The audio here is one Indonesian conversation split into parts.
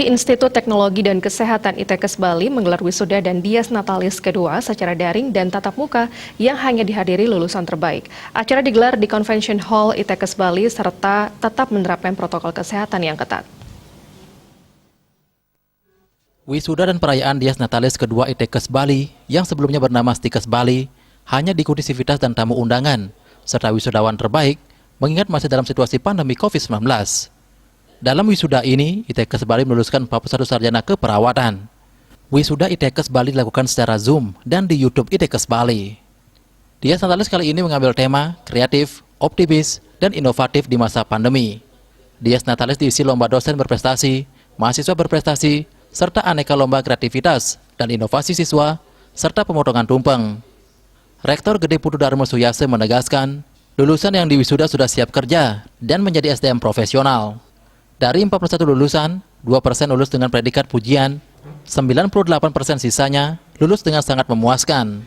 pagi, Institut Teknologi dan Kesehatan ITKes Bali menggelar wisuda dan dies natalis kedua secara daring dan tatap muka yang hanya dihadiri lulusan terbaik. Acara digelar di Convention Hall ITKes Bali serta tetap menerapkan protokol kesehatan yang ketat. Wisuda dan perayaan dies natalis kedua ITKes Bali yang sebelumnya bernama Stikes Bali hanya diikuti sivitas dan tamu undangan serta wisudawan terbaik mengingat masih dalam situasi pandemi COVID-19. Dalam wisuda ini, ITKes Bali meluluskan 41 sarjana keperawatan. Wisuda ITKes Bali dilakukan secara Zoom dan di YouTube ITKes Bali. Dies natalis kali ini mengambil tema kreatif, optimis, dan inovatif di masa pandemi. Dies natalis diisi lomba dosen berprestasi, mahasiswa berprestasi, serta aneka lomba kreativitas dan inovasi siswa, serta pemotongan tumpeng. Rektor Gede Putu Darmo Suyase menegaskan, lulusan yang diwisuda sudah siap kerja dan menjadi SDM profesional. Dari 41 lulusan, 2% lulus dengan predikat pujian, 98% sisanya lulus dengan sangat memuaskan.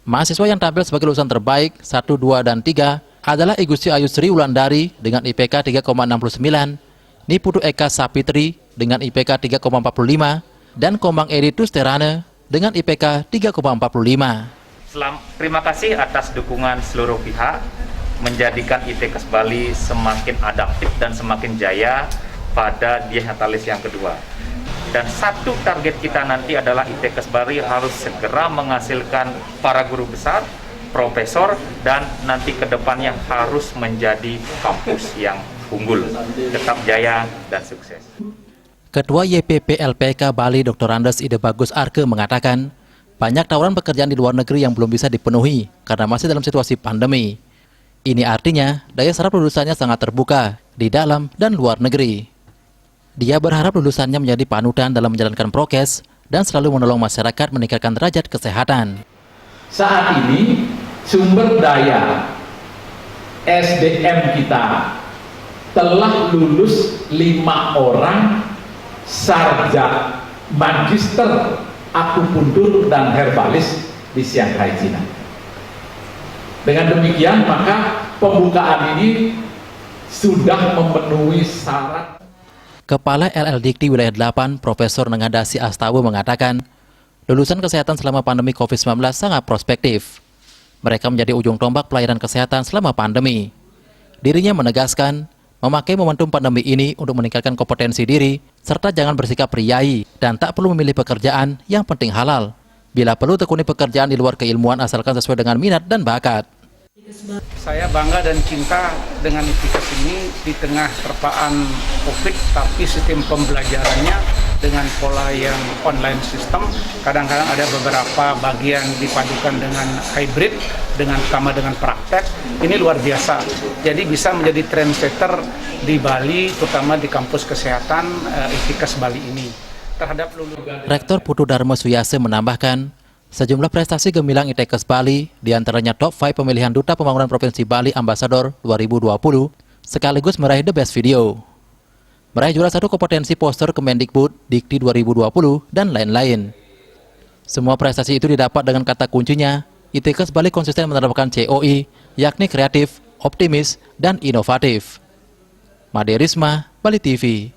Mahasiswa yang tampil sebagai lulusan terbaik 1, 2, dan 3 adalah Igusti Ayu Sri Wulandari dengan IPK 3,69, Niputu Eka Sapitri dengan IPK 3,45, dan Komang Edi Tusterane dengan IPK 3,45. Terima kasih atas dukungan seluruh pihak menjadikan ITKes Bali semakin adaptif dan semakin jaya pada dies natalis yang kedua. Dan satu target kita nanti adalah ITKes Bali harus segera menghasilkan para guru besar, profesor, dan nanti ke depannya harus menjadi kampus yang unggul, tetap jaya dan sukses. Ketua YPP LPK Bali Dr. Andes Ide Bagus Arke mengatakan, banyak tawaran pekerjaan di luar negeri yang belum bisa dipenuhi karena masih dalam situasi pandemi. Ini artinya daya serap lulusannya sangat terbuka di dalam dan luar negeri. Dia berharap lulusannya menjadi panutan dalam menjalankan prokes dan selalu menolong masyarakat meningkatkan derajat kesehatan. Saat ini sumber daya SDM kita telah lulus 5 orang sarjana magister akupuntur dan herbalis di Shanghai, Cina. Dengan demikian, maka pembukaan ini sudah memenuhi syarat. Kepala LLDikti Wilayah 8, Profesor Nengadasi Astawa mengatakan, lulusan kesehatan selama pandemi COVID-19 sangat prospektif. Mereka menjadi ujung tombak pelayanan kesehatan selama pandemi. Dirinya menegaskan, memakai momentum pandemi ini untuk meningkatkan kompetensi diri, serta jangan bersikap priayi dan tak perlu memilih pekerjaan yang penting halal. Bila perlu tekuni pekerjaan di luar keilmuan asalkan sesuai dengan minat dan bakat. Saya bangga dan cinta dengan ITKes ini di tengah terpaan COVID, tapi sistem pembelajarannya dengan pola yang online system. Kadang-kadang ada beberapa bagian dipadukan dengan hybrid, sama dengan praktek. Ini luar biasa. Jadi bisa menjadi trendsetter di Bali, terutama di kampus kesehatan ITKes Bali ini. Rektor Putu Darmo Suyase menambahkan, sejumlah prestasi gemilang ITKes Bali, diantaranya top 5 pemilihan Duta Pembangunan Provinsi Bali Ambassador 2020, sekaligus meraih The Best Video. Meraih juara 1 kompetensi poster Kemendikbud Dikti 2020, dan lain-lain. Semua prestasi itu didapat dengan kata kuncinya, ITKes Bali konsisten menerapkan COI, yakni kreatif, optimis, dan inovatif. Made Risma, Bali TV.